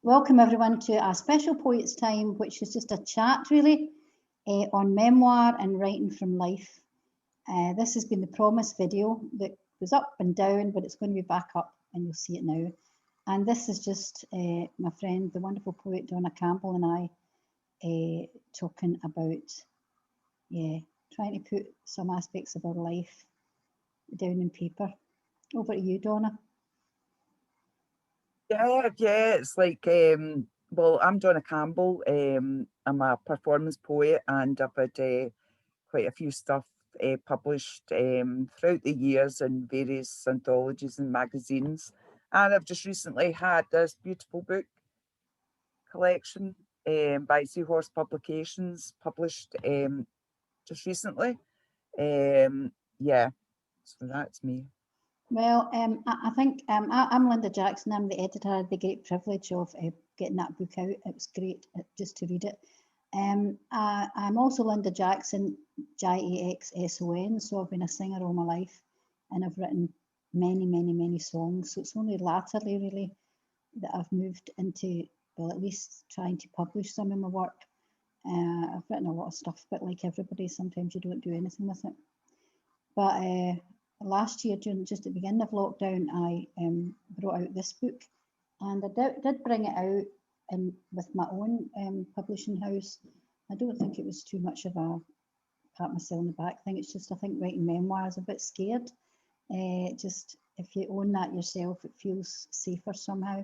Welcome everyone to our special Poets Time, which is just a chat really on memoir and writing from life. This has been the promised video that was up and down, but it's going to be back up and you'll see it now. And this is just my friend, the wonderful poet Donna Campbell and I talking about, trying to put some aspects of our life down in paper. Over to you, Donna. Yeah, it's like, well, I'm Donna Campbell. I'm a performance poet, and I've had quite a few stuff published throughout the years in various anthologies and magazines. And I've just recently had this beautiful book collection by Seahorse Publications published just recently. Yeah, so that's me. Well, I think I'm Linda Jackson. I'm the editor. I had the great privilege of getting that book out. It was great just to read it. I'm also Linda Jackson, Jaxson. So I've been a singer all my life, and I've written many, many, many songs. So it's only latterly, really, that I've moved into, well, at least trying to publish some of my work. I've written a lot of stuff, but like everybody, sometimes you don't do anything with it. But last year, during just at the beginning of lockdown, I brought out this book, and I did bring it out with my own publishing house. I don't think it was too much of a pat myself on the back thing. It's just I think writing memoirs a bit scared. Just if you own that yourself, it feels safer somehow.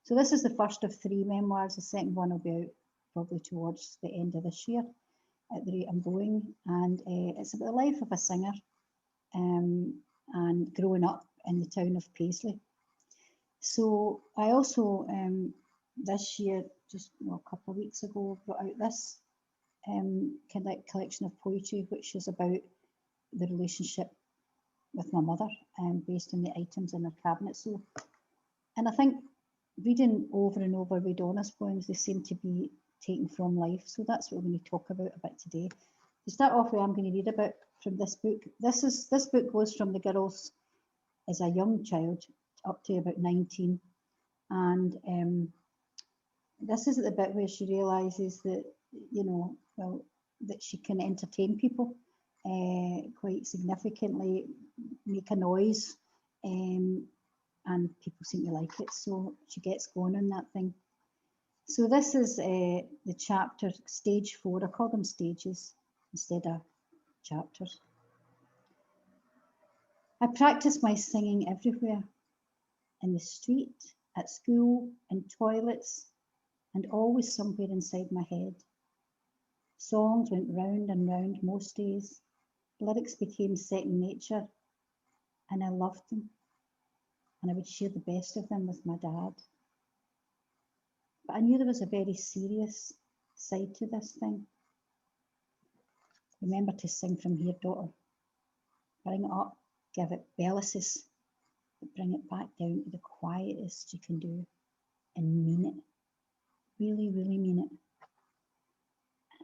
So this is the first of three memoirs. The second one will be out probably towards the end of this year at the rate I'm going, and it's about the life of a singer and growing up in the town of Paisley. So I also this year, just a couple of weeks ago, brought out this kind of collection of poetry, which is about the relationship with my mother, based on the items in her cabinet. So, and I think reading over and over with Donna's poems, they seem to be taken from life. So that's what we're going to talk about a bit today. To start off with, I'm going to read a bit from this book. This book goes from the girls as a young child up to about 19, and this is at the bit where she realizes that that she can entertain people quite significantly, make a noise, and people seem to like it. So she gets going on that thing. So this is the chapter, stage 4. I call them stages instead of chapters. I practice my singing everywhere, in the street, at school, in toilets, and always somewhere inside my head. Songs went round and round most days. Lyrics became second nature, and I loved them, and I would share the best of them with my dad. But I knew there was a very serious side to this thing. Remember to sing from here, daughter. Bring it up, give it bellises, but bring it back down to the quietest you can do and mean it. Really, really mean it.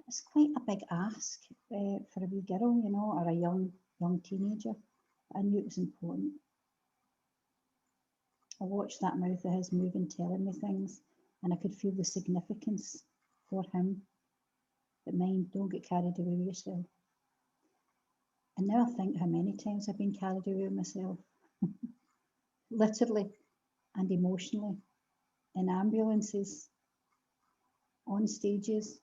It's quite a big ask for a wee girl, or a young teenager. But I knew it was important. I watched that mouth of his move and telling me things, and I could feel the significance for him. But mine, don't get carried away with yourself. And now I think how many times I've been carried away with myself, literally and emotionally, in ambulances, on stages,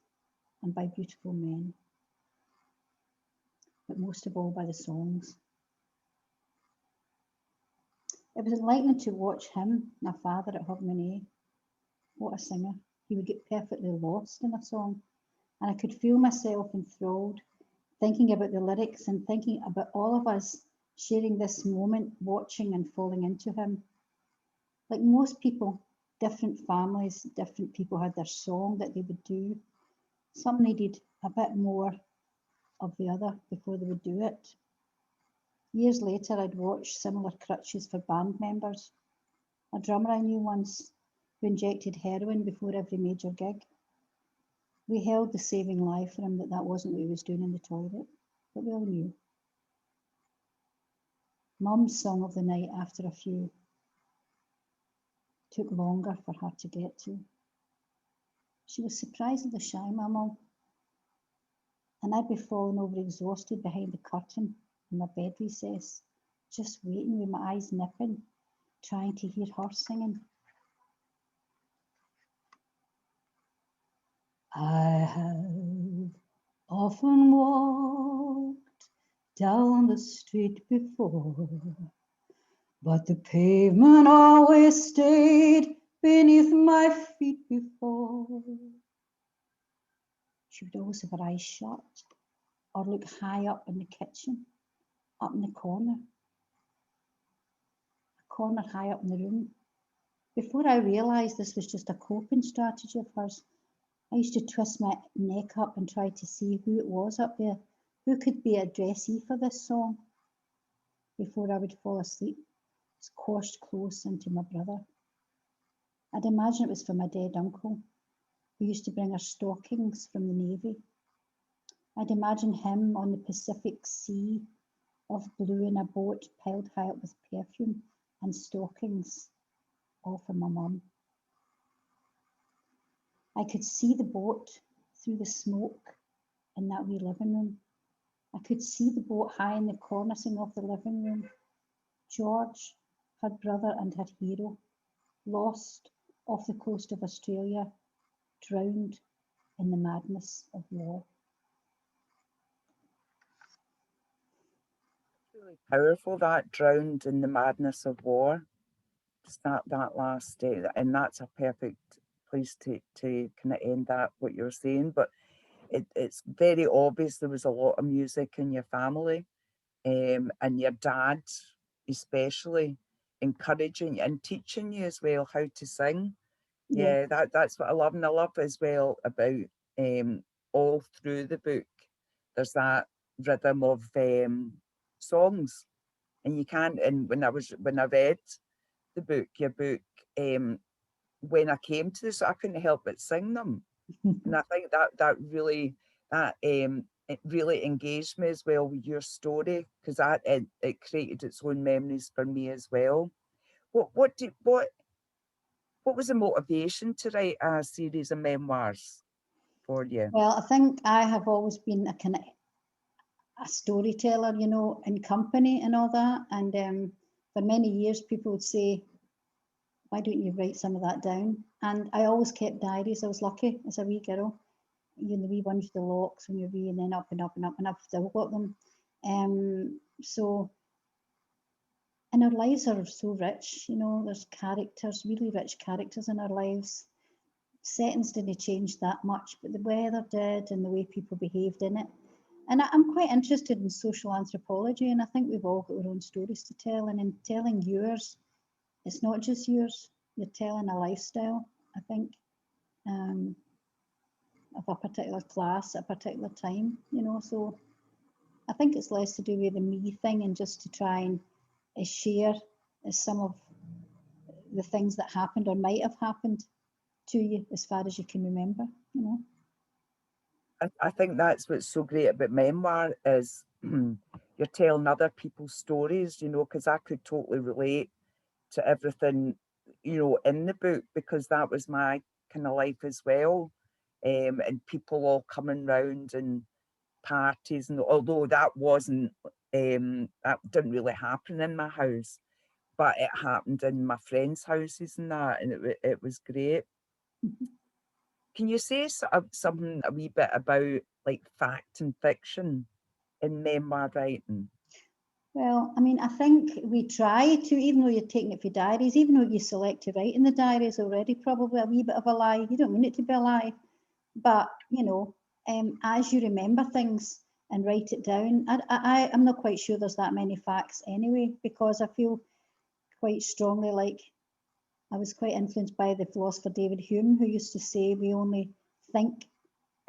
and by beautiful men. But most of all by the songs. It was enlightening to watch him, my father at Hogmanay. What a singer. He would get perfectly lost in a song, and I could feel myself enthralled, thinking about the lyrics and thinking about all of us sharing this moment, watching and falling into him. Like most people, different families, different people had their song that they would do. Some needed a bit more of the other before they would do it. Years later, I'd watch similar crutches for band members. A drummer I knew once who injected heroin before every major gig. We held the saving life for him that wasn't what he was doing in the toilet, but we all knew. Mum's song of the night after a few took longer for her to get to. She was surprisingly shy, my mum, and I'd be falling over exhausted behind the curtain in my bed recess, just waiting with my eyes nipping, trying to hear her singing. I have often walked down the street before, but the pavement always stayed beneath my feet before. She would always have her eyes shut or look high up in the kitchen, up in the corner, a corner high up in the room. Before I realised this was just a coping strategy of hers, I used to twist my neck up and try to see who it was up there, who could be a dressee for this song. Before I would fall asleep, squashed close into my brother. I'd imagine it was for my dead uncle, who used to bring her stockings from the Navy. I'd imagine him on the Pacific Sea of blue in a boat piled high up with perfume and stockings, all for my mum. I could see the boat through the smoke in that wee living room. I could see the boat high in the cornicing of the living room. George, her brother and her hero, lost off the coast of Australia, drowned in the madness of war. Really powerful, that drowned in the madness of war. Just that last day, and that's a perfect place to kind of end that what you're saying. But it's very obvious there was a lot of music in your family, and your dad especially encouraging and teaching you as well how to sing. Yeah, That's what I love, and I love as well about all through the book. There's that rhythm of songs, and you can't. And when I read the book, your book, when I came to this, I couldn't help but sing them, and I think that really that it really engaged me as well with your story, because that it created its own memories for me as well. What was the motivation to write a series of memoirs for you? well, I think I have always been a kind of a storyteller, in company and all that. And for many years, people would say, "Why don't you write some of that down?" And I always kept diaries. I was lucky as a wee girl. The wee ones with the locks when you're wee, and then up and up and up, and I've still got them. So, and our lives are so rich, there's characters, really rich characters in our lives. Settings didn't change that much, but the weather did, and the way people behaved in it. And I'm quite interested in social anthropology, and I think we've all got our own stories to tell. And in telling yours, it's not just yours, you're telling a lifestyle, I think, of a particular class at a particular time, So I think it's less to do with the me thing and just to try and share some of the things that happened or might have happened to you as far as you can remember. I think that's what's so great about memoir is you're telling other people's stories, because I could totally relate to everything, in the book, because that was my kind of life as well. And people all coming round and parties, and although that didn't really happen in my house, but it happened in my friends' houses and that, and it was great. Can you say something a wee bit about like fact and fiction in memoir writing? Well, I mean, I think we try to, even though you're taking it for diaries, even though you select to write in the diaries already, probably a wee bit of a lie. You don't mean it to be a lie, but as you remember things and write it down, I'm not quite sure there's that many facts anyway, because I feel quite strongly like I was quite influenced by the philosopher David Hume, who used to say we only think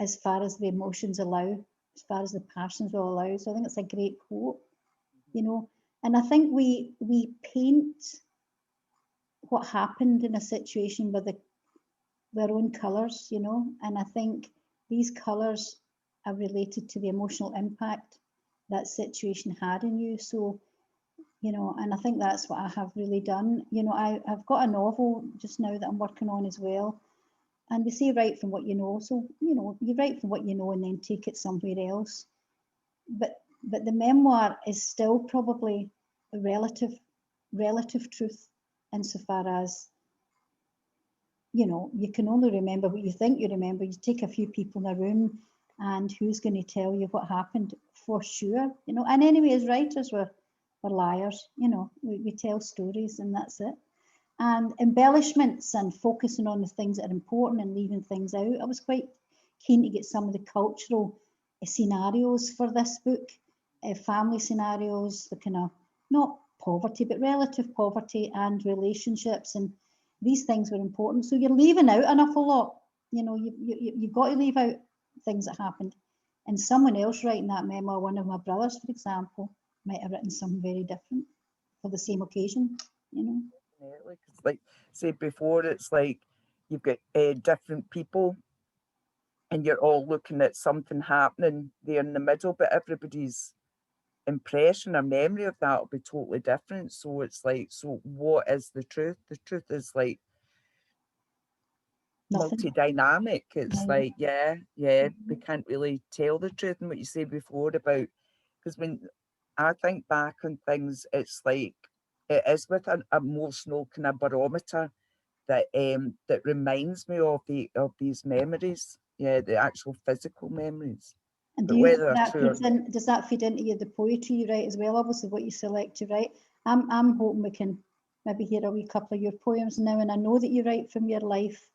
as far as the emotions allow, as far as the passions will allow. So I think it's a great quote, and I think we paint what happened in a situation with their own colours, and I think these colours are related to the emotional impact that situation had in you. So, and I think that's what I have really done. I've got a novel just now that I'm working on as well. and they say write from what you know. So, you know, you write from what you know and then take it somewhere else. But the memoir is still probably a relative truth, insofar as, you know, you can only remember what you think you remember. You take a few people in a room, and who's going to tell you what happened for sure? You know, and anyway, as writers, we're liars. You know, we tell stories, and that's it. And embellishments and focusing on the things that are important and leaving things out. I was quite keen to get some of the cultural scenarios for this book, family scenarios, the kind of, not poverty, but relative poverty and relationships, and these things were important. So you're leaving out an awful lot. You know, you've got to leave out things that happened. And someone else writing that memoir, one of my brothers, for example, might have written something very different for the same occasion, you know. Definitely. 'Cause like said before, it's like you've got different people and you're all looking at something happening there in the middle, but everybody's impression or memory of that will be totally different. So it's like, so what is the truth? The truth is like Nothing. multi-dynamic. It's Yeah. like, yeah, we can't really tell the truth. And what you said before about, because when I think back on things, it's like it is with an emotional kind of barometer that reminds me of these memories. Yeah, the actual physical memories. And do But you whether think they're that true or feeds in? Does that feed into the poetry you write as well? Obviously, what you select to write. I'm hoping we can maybe hear a wee couple of your poems now. And I know that you write from your life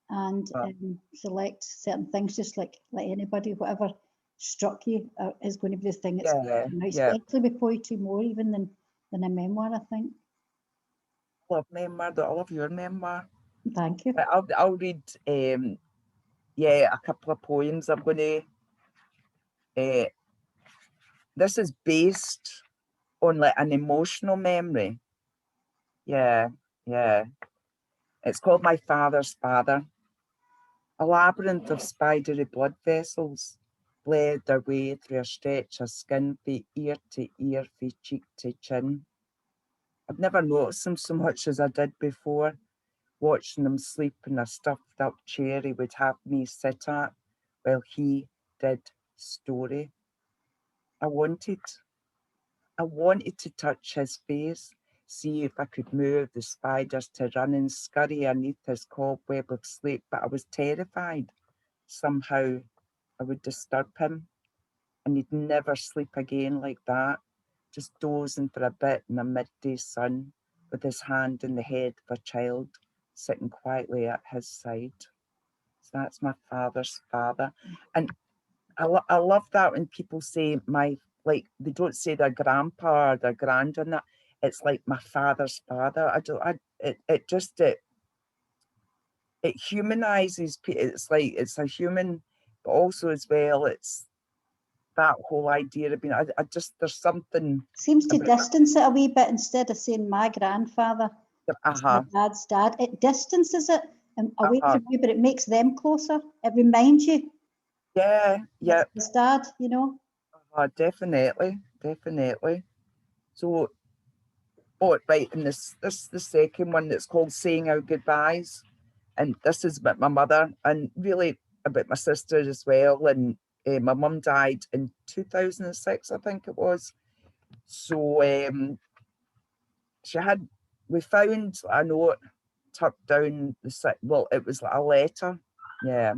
and not. select certain things, just like anybody, whatever struck you is going to be the thing that's Yeah, you know, yeah. especially with poetry more even than a memoir, I think. Love memoir. I love your memoir. Thank you. But I'll read yeah, a couple of poems. I'm gonna this is based on like an emotional memory. Yeah, yeah. It's called My Father's Father. A labyrinth of spidery blood vessels bled their way through a stretch of skin from ear to ear, from cheek to chin. I'd never noticed him so much as I did before. Watching him sleep in a stuffed up chair he would have me sit at while he did story. I wanted I wanted to touch his face, see if I could move the spiders to run and scurry underneath his cobweb of sleep, but I was terrified. Somehow I would disturb him and he'd never sleep again like that, just dozing for a bit in the midday sun with his hand in the head of a child sitting quietly at his side. So that's my father's father. And I love that when people say like they don't say their grandpa or their grand and that. It's like my father's father. It humanizes people. It's like it's a human, but also as well, it's that whole idea of being. I just there's something Seems to about distance it a wee bit instead of saying my grandfather. that. It's my dad's dad. It distances it away Uh-huh. from you, but it makes them closer. It reminds you Yeah, it's yeah. his dad, you know. Definitely, definitely. So, oh, right, and this the second one that's called Saying Our Goodbyes. And this is about my mother and really about my sister as well. And my mum died in 2006, I think it was. So she had, we found a note tucked down the side, well, it was like a letter, yeah,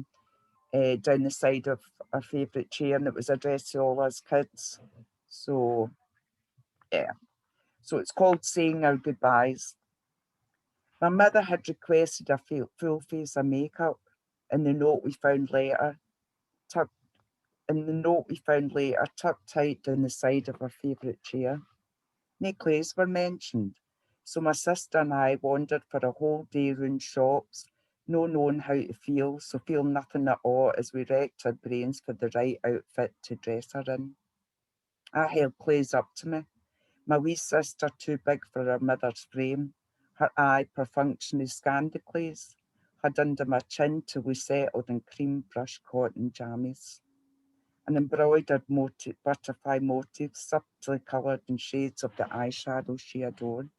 down the side of our favourite chair, and it was addressed to all us kids. So, yeah. So it's called Saying Our Goodbyes. My mother had requested a full face of makeup in the note we found later, tucked tucked tight down the side of her favourite chair. No clothes were mentioned, so my sister and I wandered for a whole day round shops, no knowing how to feel nothing at all as we wrecked our brains for the right outfit to dress her in. I held clothes up to me, my wee sister too big for her mother's frame. Her eye perfunctorily scanned the clothes, had under my chin till we settled in cream brush cotton jammies. An embroidered butterfly motif, subtly coloured in shades of the eyeshadow she adored.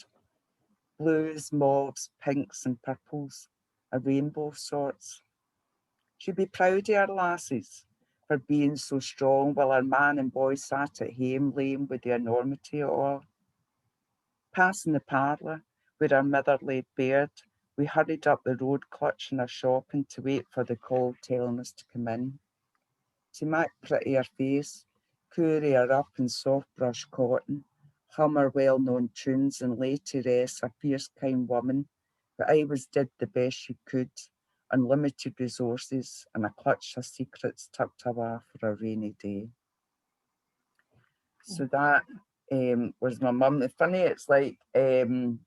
Blues, mauves, pinks and purples, a rainbow of sorts. She'd be proud of her lasses for being so strong, while her man and boy sat at home lame with the enormity of all. Passing the parlour, where our mother laid bed, we hurried up the road clutching our shopping to wait for the call telling us to come in. To make pretty her face, curry her up in soft brush cotton, hum her well-known tunes and lay to rest a fierce kind woman, but I always did the best she could, unlimited resources, and a clutch of secrets tucked away for a rainy day. So that was my mum. The funny, it's like I've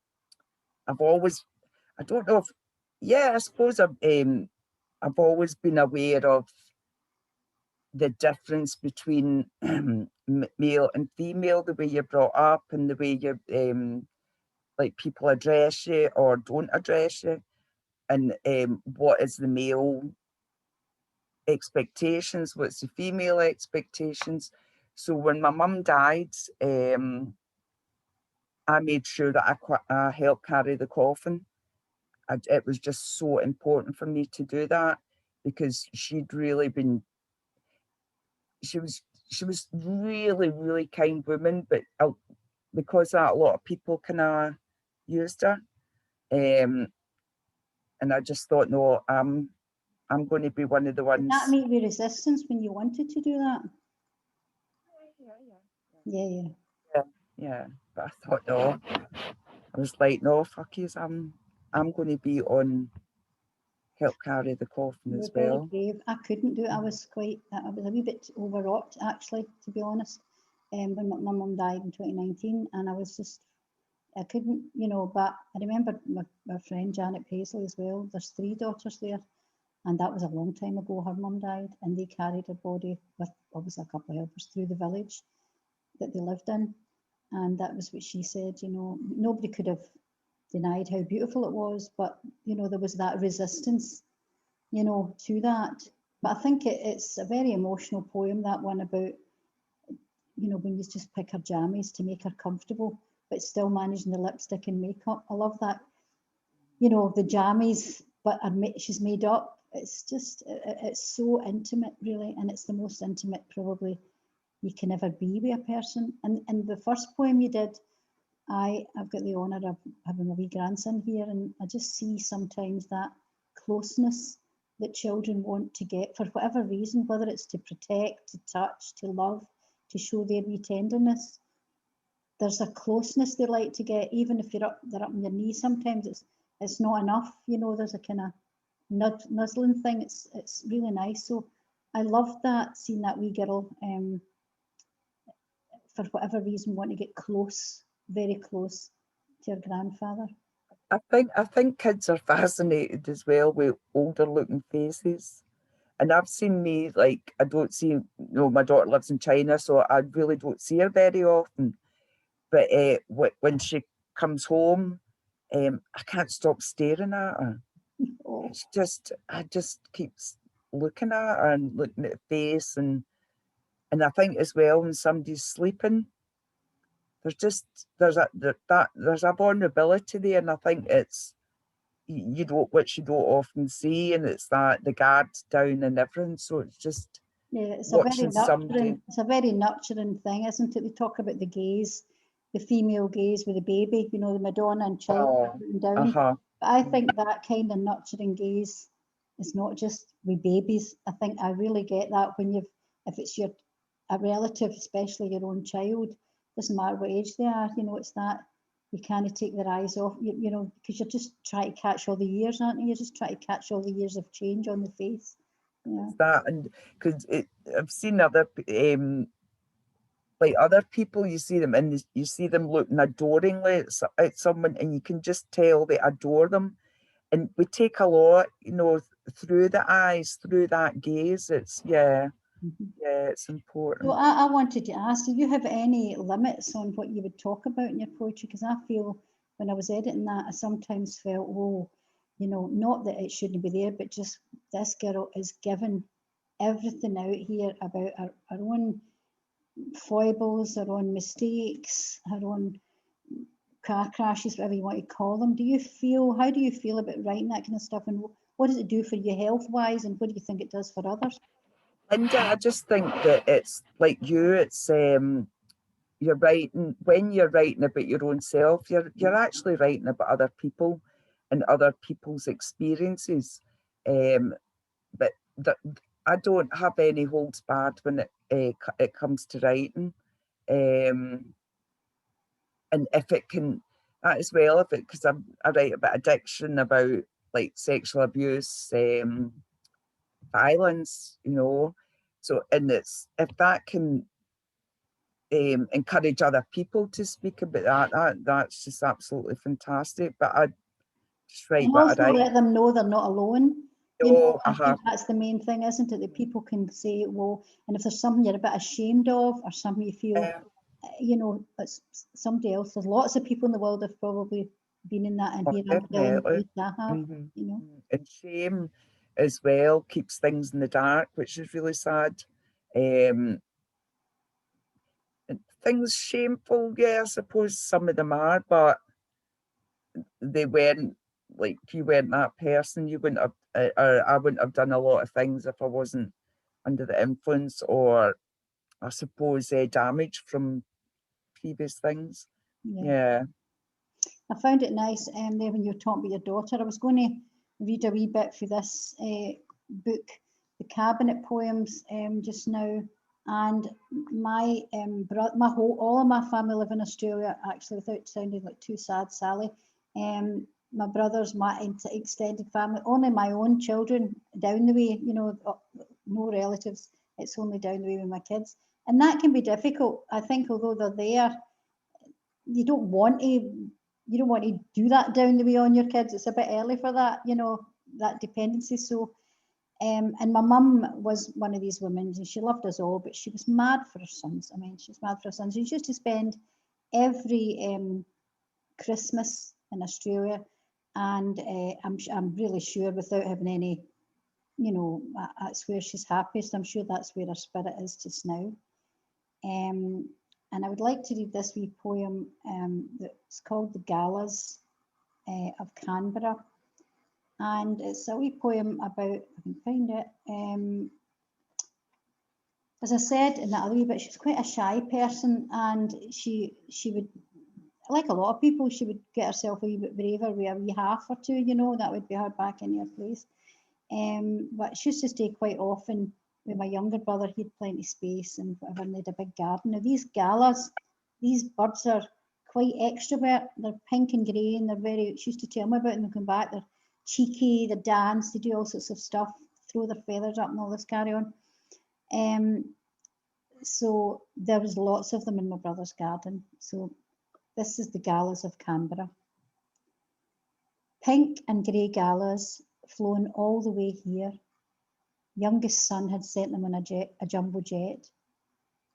always, I don't know if, yeah, I suppose I've always been aware of the difference between male and female, the way you're brought up and the way you like people address you or don't address you, and what is the male expectations, what's the female expectations. So when my mum died, I made sure that I helped carry the coffin. It was just so important for me to do that, because she'd really been, she was really, really kind woman, but because that, a lot of people kind of used her. And I just thought, no, I'm going to be one of the Did ones. that make you resistance when you wanted to do that? Yeah. Yeah. But I thought, no, I was like, no, fuck yous, I'm going to be on, help carry the coffin You're as very well. brave. I couldn't do it. I was a wee bit overwrought, actually, to be honest, when my mum died in 2019, and I was just, I couldn't, but I remember my friend Janet Paisley as well. There's 3 daughters there, and that was a long time ago. Her mum died, and they carried her body with obviously a couple of helpers through the village that they lived in, and that was what she said. Nobody could have denied how beautiful it was, but there was that resistance to that. But I think it's a very emotional poem, that one, about, when you just pick her jammies to make her comfortable, but still managing the lipstick and makeup. I love that, the jammies, but she's made up. It's just, it's so intimate, really, and it's the most intimate probably you can ever be with a person. And the first poem you did, I've got the honour of having a wee grandson here, and I just see sometimes that closeness that children want to get for whatever reason, whether it's to protect, to touch, to love, to show their wee tenderness. There's a closeness they like to get, even if they're up on your knee. Sometimes it's not enough, there's a kind of nuzzling thing. It's really nice. So I love that, seeing that wee girl, for whatever reason, want to get close, very close to her grandfather. I think kids are fascinated as well with older looking faces. And I've seen me, like, I don't see, my daughter lives in China, so I really don't see her very often. But when she comes home, I can't stop staring at her. Oh, I just keep looking at her and looking at her face. And I think as well, when somebody's sleeping, there's a vulnerability there. And I think it's, which you don't often see, and it's that the guard's down and everything. So it's just yeah, watching somebody. it's a very nurturing thing, isn't it? They talk about the gaze, the female gaze with the baby, the Madonna and child Oh, looking down. uh-huh. But I think that kind of nurturing gaze is not just with babies. I think I really get that when if it's a relative, especially your own child, doesn't matter what age they are, it's that you can't take their eyes off, because you're just trying to catch all the years, aren't you? You're just trying to catch all the years of change on the face. Yeah. It's that, and because I've seen other like other people, you see them and you see them looking adoringly at someone, and you can just tell they adore them. And we take a lot, through the eyes, through that gaze. It's it's So important. I wanted to ask, do you have any limits on what you would talk about in your poetry? Because I feel when I was editing that, I sometimes felt, not that it shouldn't be there, but just this girl is given everything out here about her own foibles, her own mistakes, her own car crashes, whatever you want to call them. How do you feel about writing that kind of stuff? And what does it do for you health-wise, and what do you think it does for others? Linda, I just think that it's like you, it's you're writing, when you're writing about your own self, you're actually writing about other people and other people's experiences. But I don't have any holds barred when it comes to writing. And if it can, that as well, if it, because I write about addiction, about like sexual abuse, violence, you know. So, and it's, if that can encourage other people to speak about that's just absolutely fantastic. But I just write And what also I write. let them know they're not alone. You know, Oh, I think that's the main thing, isn't it? That people can say, well, and if there's something you're a bit ashamed of, or something you feel, you know, it's somebody else. There's lots of people in the world have probably been in that, and oh, here I'm telling definitely. you I have, you know. And shame as well keeps things in the dark, which is really sad. Um, and things shameful, yeah, I suppose some of them are, but they weren't, like, you weren't that person. You wouldn't have, or I wouldn't have done a lot of things if I wasn't under the influence, or I suppose damage from previous things. Yeah. I found it nice there when you were talking about your daughter. I was going to read a wee bit for this book, the Cabinet Poems, just now. And my all of my family live in Australia, actually, without sounding like too sad, Sally. My brothers, my extended family, only my own children down the way, you know, no relatives. It's only down the way with my kids. And that can be difficult. I think although they're there, you don't want to do that down the way on your kids. It's a bit early for that, you know, that dependency. So and my mum was one of these women, and she loved us all, but she was mad for her sons. I mean, she was mad for her sons. She used to spend every Christmas in Australia, and I'm really sure, without having any, you know, that's where she's happiest. I'm sure that's where her spirit is just now. And I would like to read this wee poem that's called The Galas of Canberra. And it's a wee poem about, if I can find it, as I said in that other wee bit, she was quite a shy person, and she would, like a lot of people, she would get herself a wee bit braver with a wee half or two, you know, that would be her back in her place. But she used to stay quite often with my younger brother. He had plenty of space and whatever, and they had a big garden. Now these galas, these birds are quite extrovert. They're pink and grey, and they're very, she used to tell me about them and come back. They're cheeky, they dance, they do all sorts of stuff, throw their feathers up and all this carry on. So there was lots of them in my brother's garden. So this is the galas of Canberra. Pink and grey galas flown all the way here. Youngest son had sent them on a jumbo jet.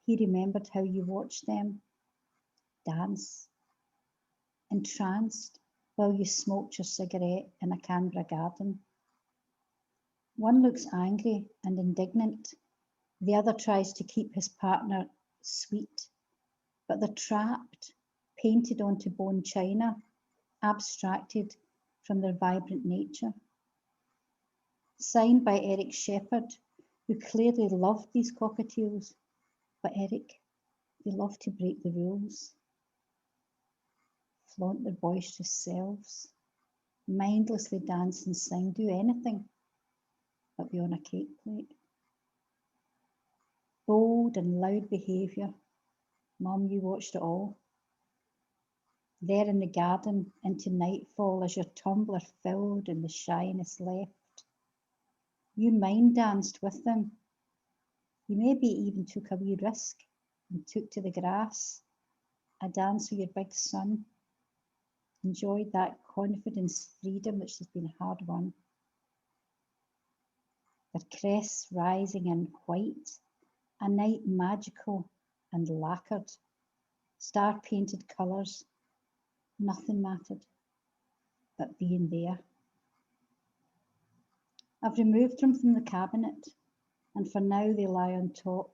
He remembered how you watched them dance, entranced, while you smoked your cigarette in a Canberra garden. One looks angry and indignant. The other tries to keep his partner sweet, but they're trapped, painted onto bone china, abstracted from their vibrant nature. Signed by Eric Shepherd, who clearly loved these cockatiels, but Eric, they love to break the rules, flaunt their boisterous selves, mindlessly dance and sing, do anything but be on a cake plate. Bold and loud behaviour. Mum, you watched it all. There in the garden into nightfall as your tumbler filled and the shyness left. You mind danced with them. You maybe even took a wee risk and took to the grass, a dance with your big son. Enjoyed that confidence, freedom which has been hard won. Their crests rising in white, a night magical and lacquered, star-painted colours. Nothing mattered but being there. I've removed them from the cabinet, and for now they lie on top.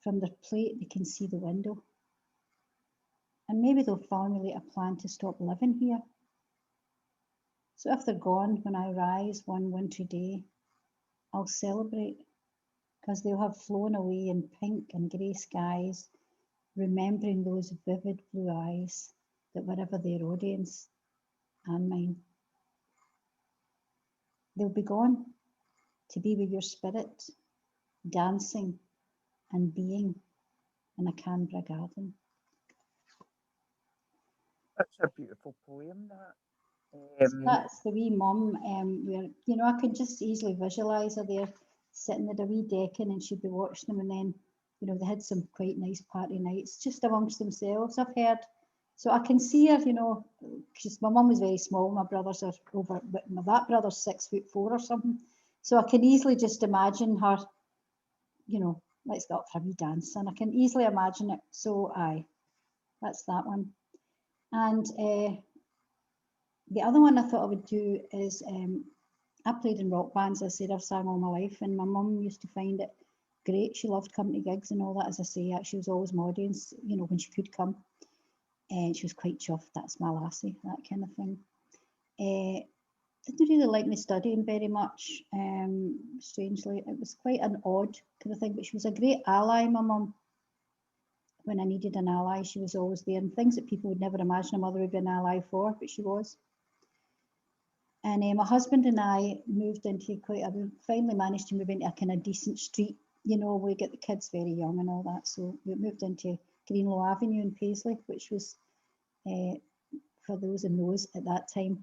From their plate they can see the window. And maybe they'll formulate a plan to stop living here. So if they're gone when I rise one wintry day, I'll celebrate, because they'll have flown away in pink and grey skies, remembering those vivid blue eyes that were ever their audience and mine. They'll be gone to be with your spirit, dancing and being in a Canberra garden. Such a beautiful poem, that. So that's the wee mum, where, you know, I could just easily visualise her there sitting at a wee decking, and she'd be watching them, and then, you know, they had some quite nice party nights just amongst themselves, I've heard. So I can see her, you know, because my mum was very small, my brothers are over, that brother's 6'4" or something. So I can easily just imagine her, you know, let's go up for a wee dance, and I can easily imagine it. So aye, that's that one. And the other one I thought I would do is, I played in rock bands, as I said, I've sang all my life, and my mum used to find it great. She loved coming to gigs and all that, as I say. She was always my audience, you know, when she could come. And she was quite chuffed, that's my lassie, that kind of thing. Didn't really like me studying very much, strangely. It was quite an odd kind of thing, but she was a great ally, my mum. When I needed an ally, she was always there, and things that people would never imagine a mother would be an ally for, but she was. And my husband and I moved into we finally managed to move into a kind of decent street. You know, we get the kids very young and all that. So we moved into Greenlow Avenue in Paisley, which was, for those in those at that time,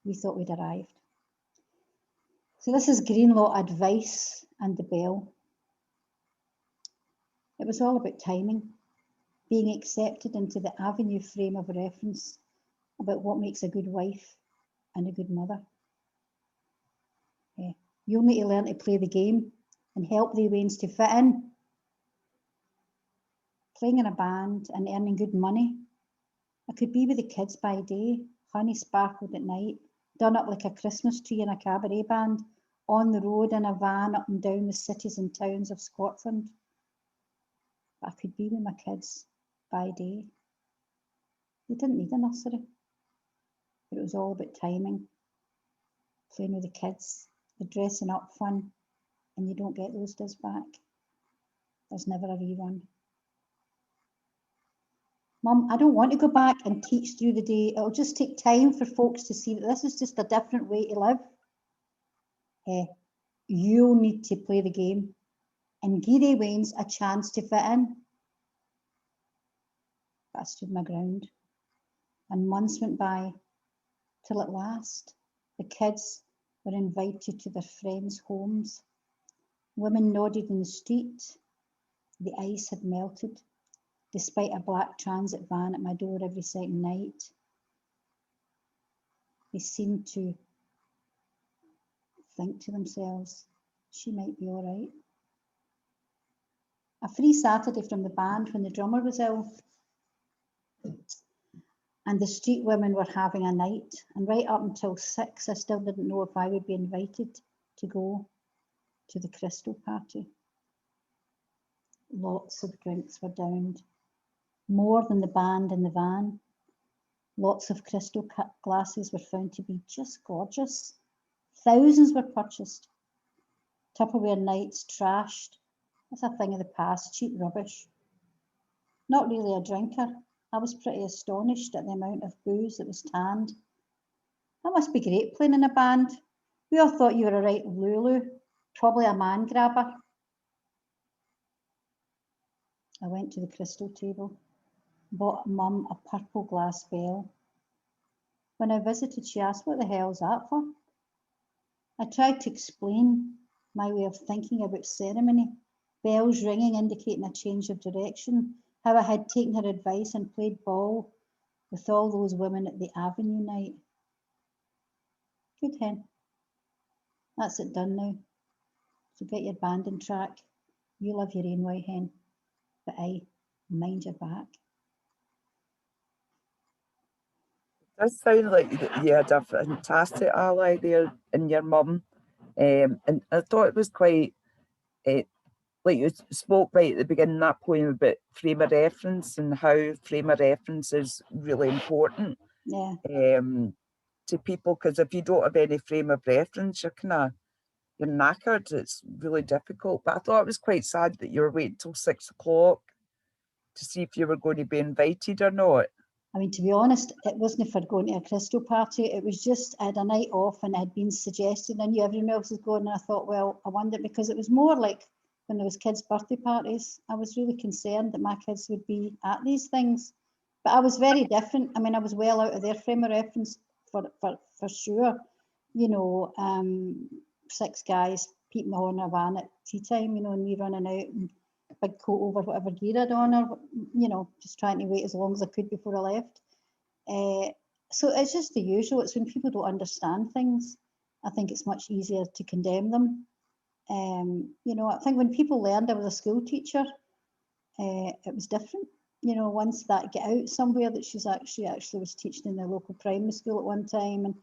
we thought we'd arrived. So this is Greenlaw Advice and the Bell. It was all about timing, being accepted into the avenue frame of reference about what makes a good wife and a good mother. You'll need to learn to play the game and help the wains to fit in. Playing in a band and earning good money. I could be with the kids by day, honey sparkled at night, done up like a Christmas tree in a cabaret band, on the road in a van up and down the cities and towns of Scotland. But I could be with my kids by day. They didn't need a nursery, but it was all about timing, playing with the kids, the dressing up fun, and you don't get those days back. There's never a rerun. Mum, I don't want to go back and teach through the day. It'll just take time for folks to see that this is just a different way to live. You'll need to play the game and give the wains a chance to fit in. But I stood my ground, and months went by till at last the kids were invited to their friends' homes. Women nodded in the street. The ice had melted, despite a black transit van at my door every second night. They seemed to think to themselves, she might be all right. A free Saturday from the band when the drummer was ill. And the street women were having a night. And right up until 6, I still didn't know if I would be invited to go to the Crystal party. Lots of drinks were downed, more than the band in the van. Lots of crystal glasses were found to be just gorgeous. Thousands were purchased. Tupperware nights trashed. That's a thing of the past, cheap rubbish. Not really a drinker. I was pretty astonished at the amount of booze that was tanned. That must be great playing in a band. We all thought you were a right Lulu, probably a man grabber. I went to the crystal table, bought Mum a purple glass bell. When I visited, she asked, what the hell's that for? I tried to explain my way of thinking about ceremony, bells ringing indicating a change of direction, how I had taken her advice and played ball with all those women at the Avenue night. Good hen. That's it done now. So get your band on track. You love your own way, hen. But aye, mind your back. It does sound like you had a fantastic ally there in your mum. And I thought it was quite, like you spoke right at the beginning of that poem about frame of reference and how frame of reference is really important. Yeah. to people, because if you don't have any frame of reference, you're knackered. It's really difficult. But I thought it was quite sad that you were waiting till 6 o'clock to see if you were going to be invited or not. I mean, to be honest, it wasn't for going to a crystal party. It was just I had a night off and it had been suggested. I knew everyone else was going, and I thought, well, I wonder, because it was more like when there was kids' birthday parties. I was really concerned that my kids would be at these things. But I was very different. I mean, I was well out of their frame of reference for sure. You know, 6 guys peeping on a van at tea time, you know, and me running out and big coat over whatever gear I'd on, or, you know, just trying to wait as long as I could before I left. So it's just the usual. It's when people don't understand things, I think it's much easier to condemn them. You know, I think when people learned I was a school teacher, it was different. You know, once that get out somewhere that she's actually was teaching in the local primary school at one time, and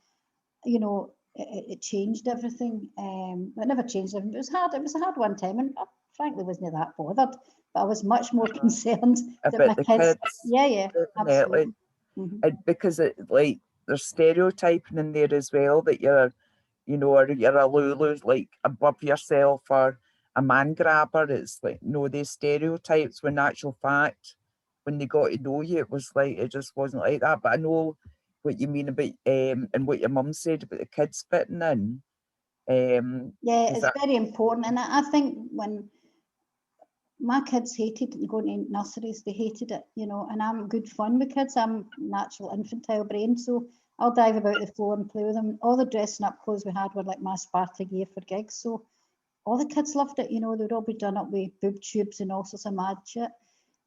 you know, it changed everything. It never changed everything. It was hard. It was a hard one time, and I frankly wasn't that bothered. But I was much more concerned that About my the kids. kids, Yeah, definitely. absolutely. Because it, like, there's stereotyping in there as well, that you're, you know, or you're a Lulu, like above yourself, or a man grabber. It's like, no, these stereotypes, when in actual fact, when they got to know you, it was like, it just wasn't like that. But I know what you mean about, and what your mum said about the kids fitting in. Yeah, Is it's that, very important, and I think when my kids hated going to nurseries, they hated it, you know, and I'm good fun with kids. I'm natural infantile brain, so I'll dive about the floor and play with them. All the dressing up clothes we had were like my Sparta gear for gigs, so all the kids loved it, you know, they'd all be done up with boob tubes and all sorts of mad shit.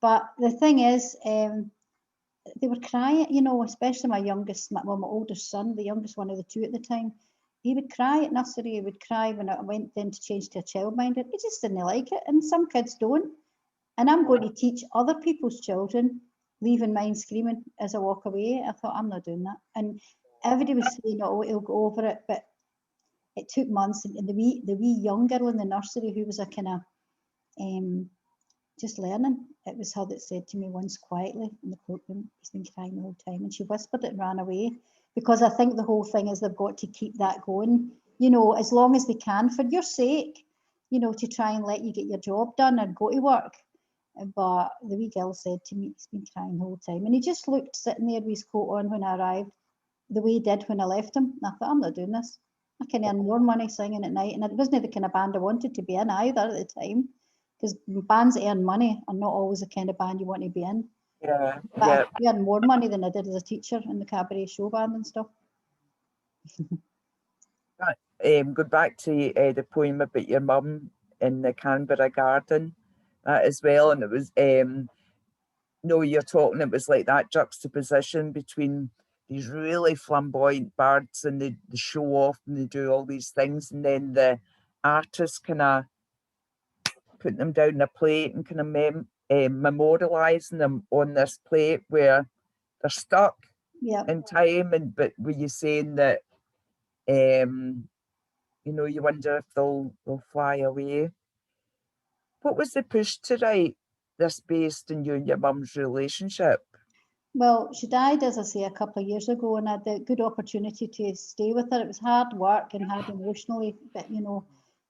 But the thing is, they were crying, you know, especially my youngest, my oldest son, the youngest one of the 2 at the time. He would cry at nursery. He would cry when I went then to change to a childminder. He just didn't like it, and some kids don't. And I'm going to teach other people's children, leaving mine screaming as I walk away. I thought, I'm not doing that. And everybody was saying, oh, he'll go over it, but it took months. And the wee young girl in the nursery, who was a kind of just learning, it was her that said to me once quietly in the courtroom, he's been crying the whole time, and she whispered it and ran away, because I think the whole thing is they've got to keep that going, you know, as long as they can, for your sake, you know, to try and let you get your job done and go to work. But the wee girl said to me, he's been crying the whole time, and he just looked sitting there with his coat on when I arrived, the way he did when I left him. And I thought, I'm not doing this. I can earn more money singing at night, and it wasn't the kind of band I wanted to be in either at the time, because bands that earn money are not always the kind of band you want to be in. yeah, But I earned more money than I did as a teacher in the cabaret show band and stuff. Go back to the poem about your mum in the Canberra garden, as well, and it was, no, you're talking, it was like that juxtaposition between these really flamboyant birds, and they show off and they do all these things, and then the artists kind of putting them down a plate and kind of memorializing them on this plate where they're stuck in time. And but were you saying that, you know, you wonder if they'll fly away? What was the push to write this based on you and your mum's relationship? Well, she died, as I say, a couple of years ago, and I had the good opportunity to stay with her. It was hard work and hard emotionally, but you know,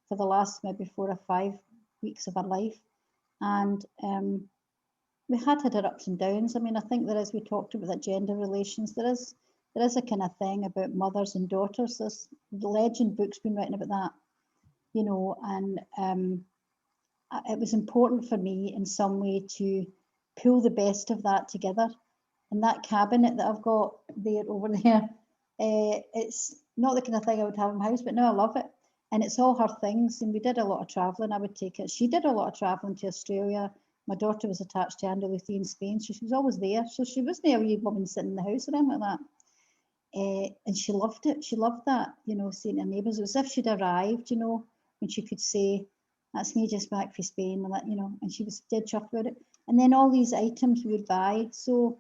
for the last maybe 4 or 5 weeks of her life. And we had her ups and downs. I mean, I think as we talked about that gender relations, there is a kind of thing about mothers and daughters. There's the legend books been written about that, you know, and it was important for me in some way to pull the best of that together. And that cabinet that I've got there over there, it's not the kind of thing I would have in my house, but no, I love it. And it's all her things. And we did a lot of traveling. I would take it. She did a lot of traveling to Australia. My daughter was attached to Andalusia in Spain, so she was always there. So she wasn't a wee woman sitting in the house or anything like that. And she loved it. She loved that, you know, seeing her neighbours. It was as if she'd arrived, you know, when she could say, that's me just back from Spain, and that, you know, and she was dead chuffed about it. And then all these items we would buy. So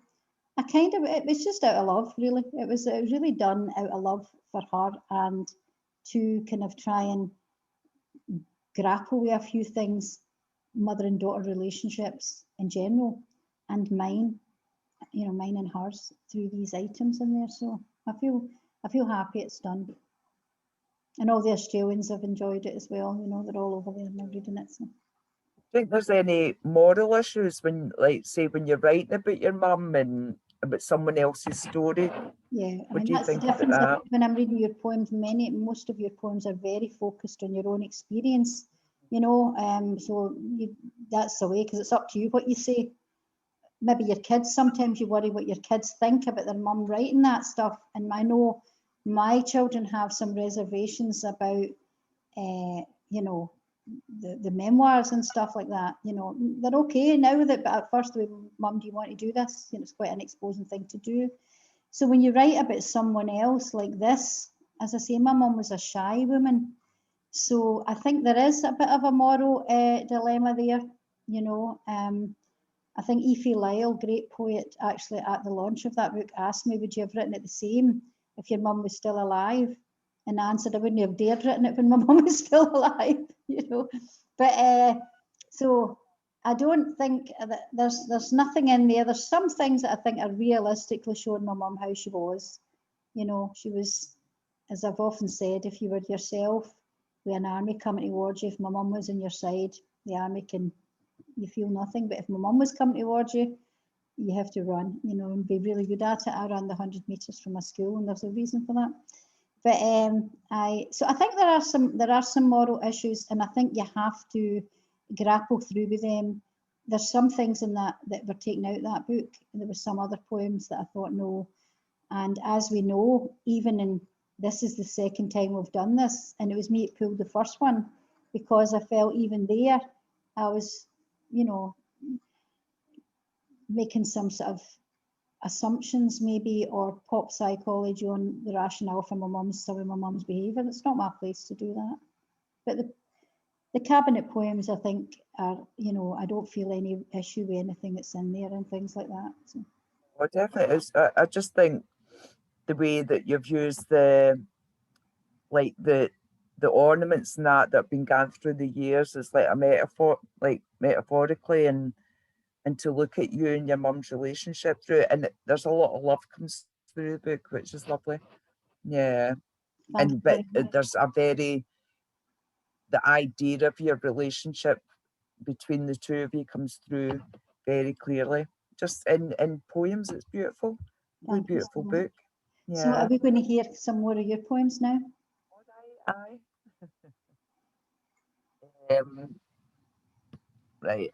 I kind of, it was just out of love, really. It was really done out of love for her, and to kind of try and grapple with a few things, mother and daughter relationships in general, and mine, you know, mine and hers through these items in there. So I feel I feel happy it's done. And all the Australians have enjoyed it as well. You know, they're all over there and they're reading it. So. Think there's any moral issues when, like, say, when you're writing about your mum and about someone else's story? Yeah, I What mean do you that's the think about difference. I that? think when I'm reading your poems, most of your poems are very focused on your own experience. You know, so that's the way because it's up to you what you say. Maybe your kids. Sometimes you worry what your kids think about their mum writing that stuff, and I know my children have some reservations about, you know, the memoirs and stuff like that. You know, they're okay now with it, but at first they were, Mum, do you want to do this? You know, it's quite an exposing thing to do. So when you write about someone else like this, as I say, my mum was a shy woman. So I think there is a bit of a moral dilemma there, you know. I think Aoife Lyle, great poet, actually at the launch of that book asked me, would you have written it the same if your mum was still alive? And I answered, I wouldn't have dared written it when my mum was still alive, you know. But so I don't think that there's nothing in there. There's some things that I think are realistically showing my mum how she was. You know, she was, as I've often said, if you were yourself with an army coming towards you, if my mum was on your side, the army can, you feel nothing. But if my mum was coming towards you, you have to run, you know, and be really good at it. I ran the 100 metres from my school, and there's a reason for that. But I think there are some moral issues, and I think you have to grapple through with them. There's some things in that were taken out of that book, and there were some other poems that I thought no. And as we know, even in this is the second time we've done this, and it was me that pulled the first one because I felt even there I was, you know, making some sort of assumptions maybe or pop psychology on the rationale for my mum's behaviour. It's not my place to do that. But the cabinet poems, I think, are, you know, I don't feel any issue with anything that's in there and things like that. So. Well, definitely is. I just think the way that you've used the, like, the ornaments and that have been gathered through the years is like a metaphor, like metaphorically, and to look at you and your mum's relationship through it. And there's a lot of love comes through the book, which is lovely. Yeah. Thank you And but very much. there's a very, the idea of your relationship between the two of you comes through very clearly. Just in poems, it's beautiful. Really Thank you so beautiful much. book. So are Yeah. we going to hear some more of your poems now? Aye. Right.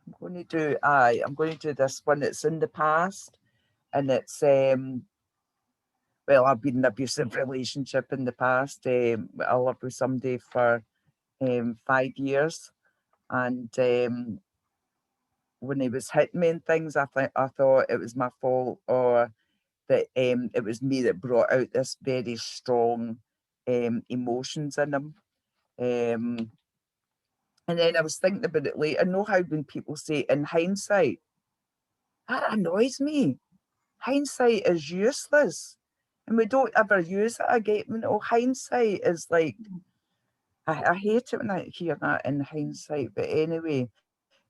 I'm going to do this one. It's in the past, and it's well, I've been in an abusive relationship in the past. I lived with somebody for 5 years, and when he was hitting me and things, I thought it was my fault, or that it was me that brought out this very strong emotions in him. Um, and then I was thinking about it later. I know how when people say in hindsight, that annoys me. Hindsight is useless, and we don't ever use it again. You know, hindsight is like, I hate it when I hear that, in hindsight. But anyway,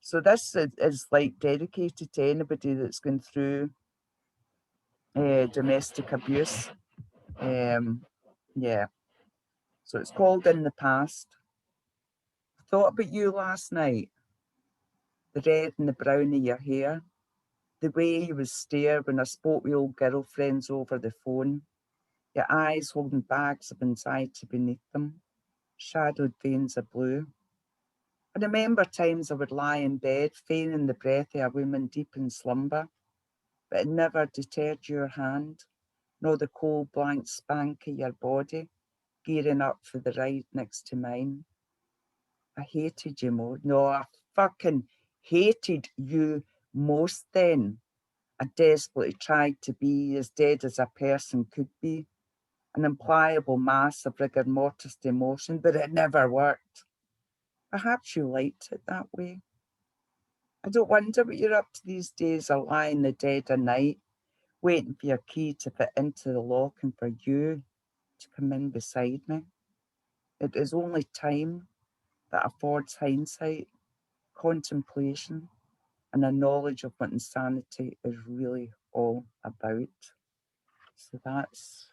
so this is like dedicated to anybody that's going through domestic abuse. Um, yeah. So it's called In the Past. I thought about you last night, the red and the brown of your hair, the way you would stare when I spoke with old girlfriends over the phone, your eyes holding bags of anxiety beneath them, shadowed veins of blue. I remember times I would lie in bed, feigning the breath of a woman deep in slumber, but it never deterred your hand, nor the cold blank spank of your body, gearing up for the ride next to mine. I hated you more. No, I fucking hated you most then. I desperately tried to be as dead as a person could be, an impliable mass of rigor mortis emotion, but it never worked. Perhaps you liked it that way. I don't wonder what you're up to these days, a lie in the dead of night, waiting for your key to fit into the lock and for you to come in beside me. It is only time that affords hindsight, contemplation, and a knowledge of what insanity is really all about. So that's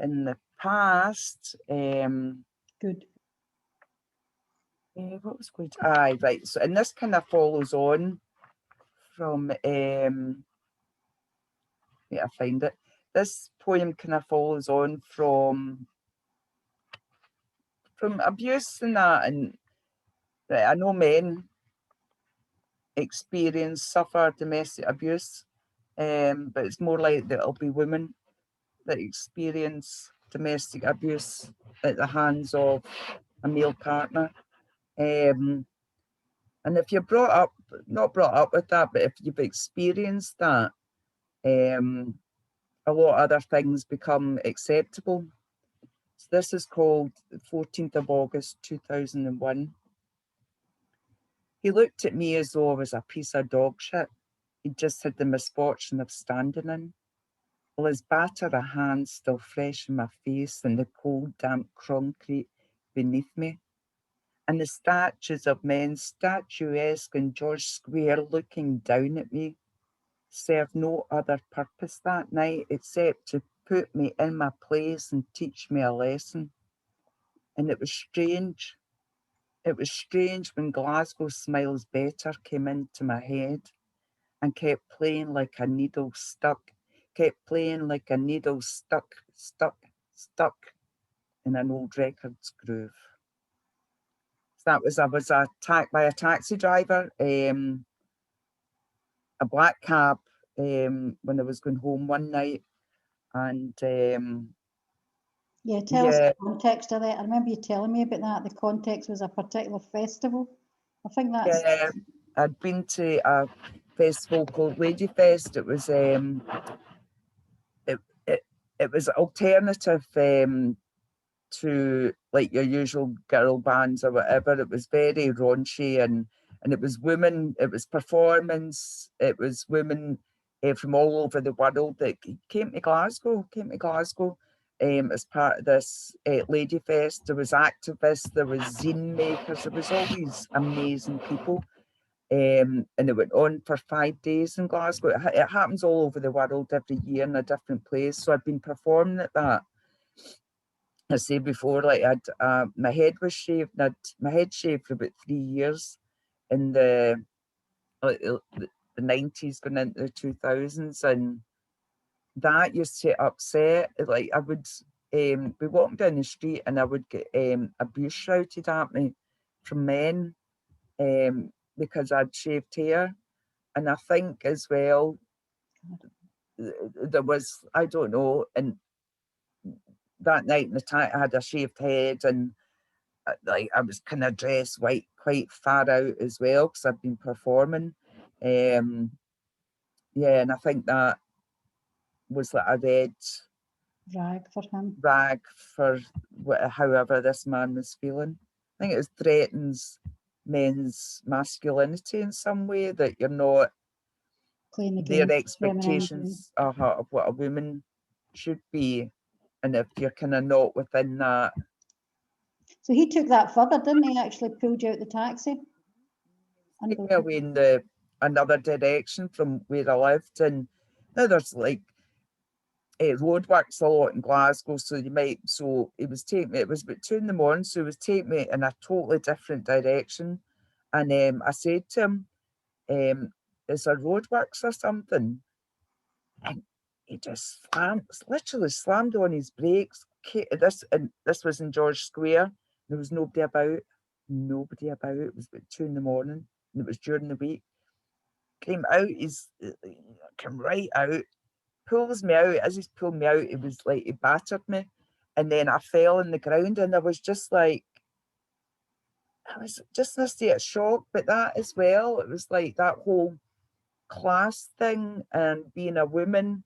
in the past. Good. What was good? Aye, right. So, and this kind of follows on from, yeah, I find it. This poem kind of follows on from abuse and that, and right, I know men suffer domestic abuse, but it's more like that it'll be women that experience domestic abuse at the hands of a male partner. And if you're not brought up with that, but if you've experienced that, a lot of other things become acceptable. So this is called 14th of August 2001. He looked at me as though I was a piece of dog shit he'd just had the misfortune of standing in, while his battered hands still fresh in my face and the cold, damp concrete beneath me, and the statues of men statuesque in George Square looking down at me served no other purpose that night except to put me in my place and teach me a lesson. And it was strange. It was strange when Glasgow Smiles Better came into my head and kept playing like a needle stuck, stuck in an old records groove. So that was, I was attacked by a taxi driver, a black cab, when I was going home one night. And yeah, tell us the context of that. I remember you telling me about that. The context was a particular festival. I think that's... Yeah, I'd been to a festival called Lady Fest. It was it was alternative to like your usual girl bands or whatever. It was very raunchy and it was women. It was performance. It was women from all over the world that came to Glasgow. As part of this Lady Fest. There was activists. There was zine makers. There was all these amazing people. And it went on for 5 days in Glasgow. It happens all over the world every year in a different place. So I've been performing at that. I say before, like my head was shaved. I'd my head shaved for about 3 years in the 90s going into the 2000s, and that used to upset. Like I would be walking down the street and I would get abuse shouted at me from men because I'd shaved hair. And I think as well, there was, I don't know, and that night in the time I had a shaved head and like I was kind of dressed white, quite far out as well because I've been performing. Yeah, and I think that was like a red rag for him. Rag for however this man was feeling. I think it threatens men's masculinity in some way, that you're not their expectations of what a woman should be, and if you're kind of not within that. So he took that further, didn't he? Actually pulled you out the taxi. Take me away in another direction from where I lived, and now there's like roadworks a lot in Glasgow, so it was taking me, it was about 2 a.m, so it was taking me in a totally different direction. And I said to him, is there roadworks or something? And he just literally slammed on his brakes. This was in George Square. There was nobody about. It was about 2 a.m, and it was during the week. Came right out, pulls me out. As he's pulling me out, it was like he battered me, and then I fell on the ground, and I was just like, I was just in a state of shock. But that as well, it was like that whole class thing and being a woman,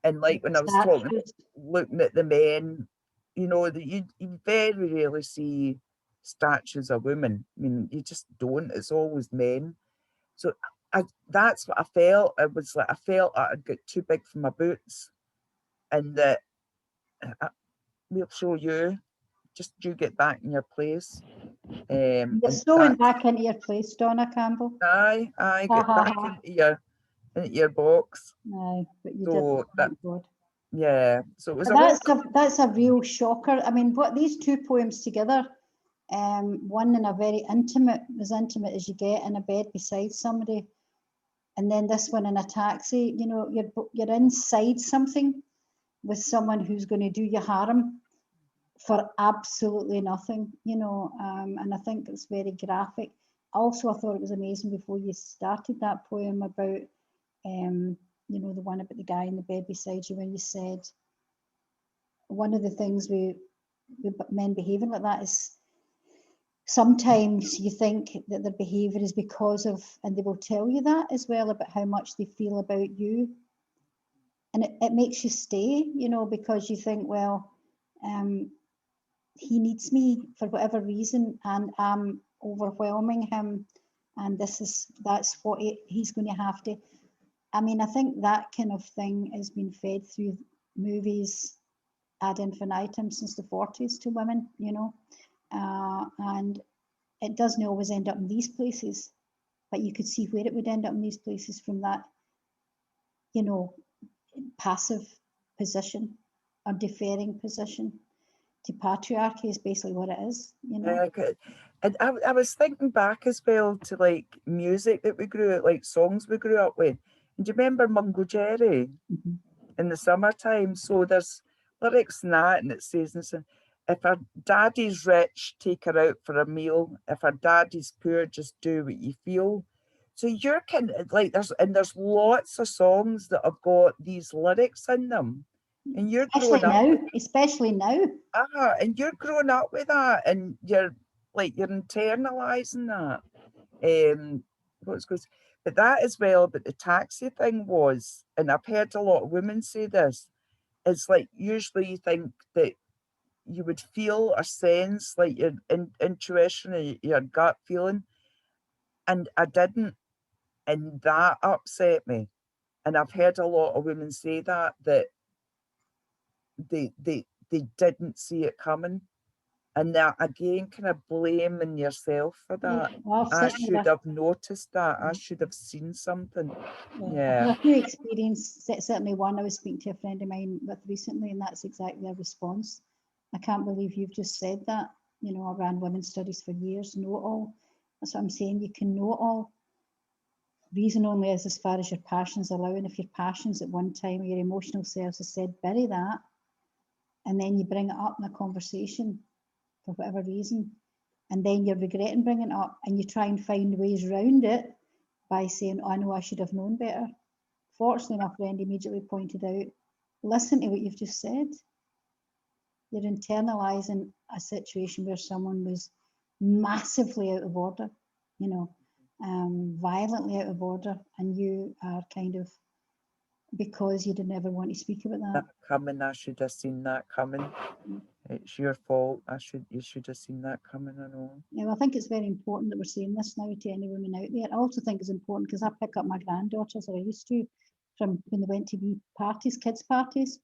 and like when I was talking, looking at the men, you know, that you very rarely see statues of women. I mean, you just don't. It's always men. So that's what I felt. It was like I felt like I'd got too big for my boots, and that we'll show you. Just you get back in your place. You're sewing back into your place, Donna Campbell. Aye, get back into in your box. Aye, but you So didn't, that, thank God. yeah, so it was But a whole, that's a real shocker. I mean, what these two poems together, one in a very intimate, as intimate as you get, in a bed beside somebody, and then this one in a taxi. You know, you're inside something with someone who's going to do you harm for absolutely nothing. You know, and I think it's very graphic. Also, I thought it was amazing before you started that poem about, you know, the one about the guy in the bed beside you, when you said one of the things with men behaving like that is sometimes you think that their behaviour is because of, and they will tell you that as well, about how much they feel about you. And it makes you stay, you know, because you think, well, he needs me for whatever reason, and I'm overwhelming him, and that's what he's going to have to. I mean, I think that kind of thing has been fed through movies ad infinitum since the 40s to women, you know, and it doesn't always end up in these places, but you could see where it would end up in these places from that, you know, passive position or deferring position to patriarchy is basically what it is, you know. yeah, and I was thinking back as well to like music that we grew up, like songs we grew up with. And do you remember Mungo Jerry Mhm. in the summertime? So there's lyrics in that, and it says, if her daddy's rich, take her out for a meal. If her daddy's poor, just do what you feel. So you're kind of like there's lots of songs that have got these lyrics in them, and you're Especially growing up. now, especially now. And you're growing up with that, and you're internalizing that. What's goes, but that as well. But the taxi thing was, and I've heard a lot of women say this. It's like usually you think that you would feel or sense like your intuition or your gut feeling, and I didn't, and that upset me. And I've heard a lot of women say that they didn't see it coming. And that again, kind of blaming yourself for that. Well, I've I certainly should had have noticed that. I should have seen something. I've Yeah. had a few experiences, certainly one I was speaking to a friend of mine with recently, and that's exactly their response. I can't believe you've just said that. You know, I ran women's studies for years, know it all. That's what I'm saying, you can know it all. Reason only is as far as your passions allow, and if your passions at one time or your emotional selves has said, bury that, and then you bring it up in a conversation for whatever reason, and then you're regretting bringing it up, and you try and find ways around it by saying, oh, I know I should have known better. Fortunately, my friend immediately pointed out, listen to what you've just said. You're internalizing a situation where someone was massively out of order, you know, violently out of order, and you are kind of, because you didn't ever want to speak about that. That coming, I should have seen that coming. It's your fault. You should have seen that coming. I know. Yeah, well, I think it's very important that we're saying this now to any women out there. I also think it's important because I pick up my granddaughters, or I used to, from when they went to wee parties, kids' parties,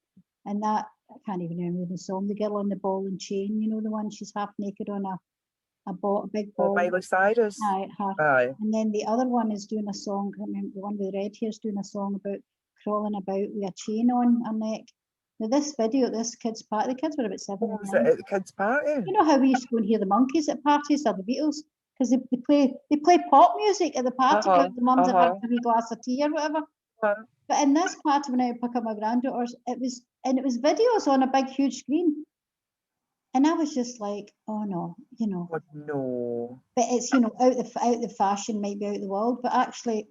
and that, I can't even remember the song, the girl on the ball and chain, you know, the one she's half naked on a big Oh, ball. Miley Cyrus. Aye, her. Aye. And then the other one is doing a song, I remember the one with the red hair is doing a song about crawling about with a chain on her neck. Now this video at this kids' party, the kids were about 7 Oh, or was 9. it at the kids' party? You know how we used to go and hear the Monkeys at parties or the Beatles? Because they play pop music at the party, Uh-huh. the mums have had Uh-huh. a wee glass of tea or whatever. Uh-huh. But in this party, when I pick up my granddaughters, it was videos on a big huge screen. And I was just like, oh no, you know. Oh, no. But it's, you know, out the fashion, might be out the world, but actually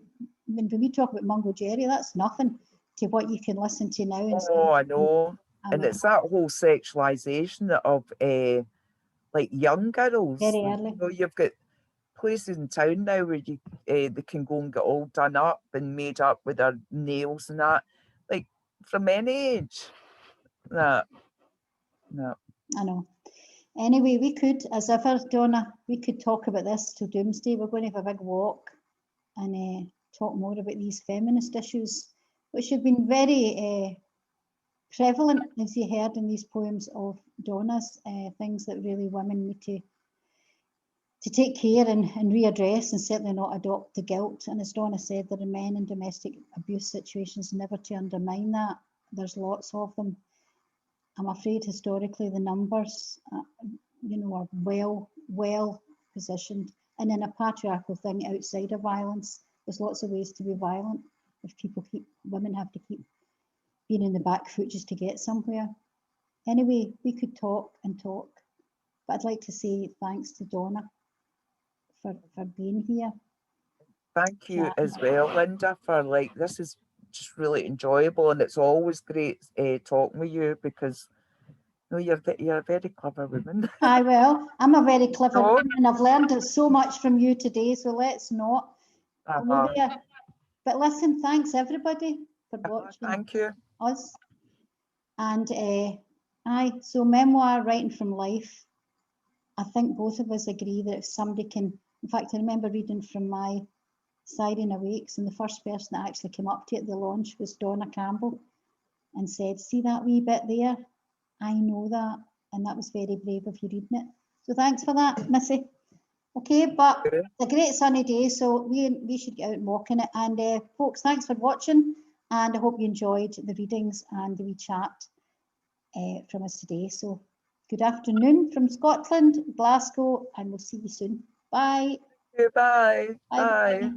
when we talk about Mungo Jerry, that's nothing to what you can listen to now and say, Oh, I know. I And mean, it's that whole sexualization of like young girls. very You early. know, you've got places in town now where you they can go and get all done up and made up with their nails and that, like from any age. That no. I know. Anyway, we could, as ever, Donna, we could talk about this till doomsday. We're going to have a big walk and talk more about these feminist issues, which have been very prevalent, as you heard in these poems of Donna's, things that really women need to to take care and readdress and certainly not adopt the guilt. And as Donna said, there are men in domestic abuse situations, never to undermine that. There's lots of them. I'm afraid historically the numbers, are well positioned. And in a patriarchal thing outside of violence, there's lots of ways to be violent. If women have to keep being in the back foot just to get somewhere. Anyway, we could talk and talk, but I'd like to say thanks to Donna for being here. Thank you as well, Linda, for this is just really enjoyable, and it's always great talking with you because you're a very clever woman. I'm a very clever woman, and I've learned so much from you today, so let's not go there. But listen, thanks everybody for watching. Thank you. Us. And so memoir, writing from life, I think both of us agree that if somebody can, in fact, I remember reading from my Siren Awakes, and the first person that actually came up to it at the launch was Donna Campbell and said, see that wee bit there? I know that. And that was very brave of you reading it. So thanks for that, Missy. Okay, but it's a great sunny day, so we should get out and walk in it. And folks, thanks for watching, and I hope you enjoyed the readings and the wee chat from us today. So good afternoon from Scotland, Glasgow, and we'll see you soon. Bye. Bye. Bye. Bye.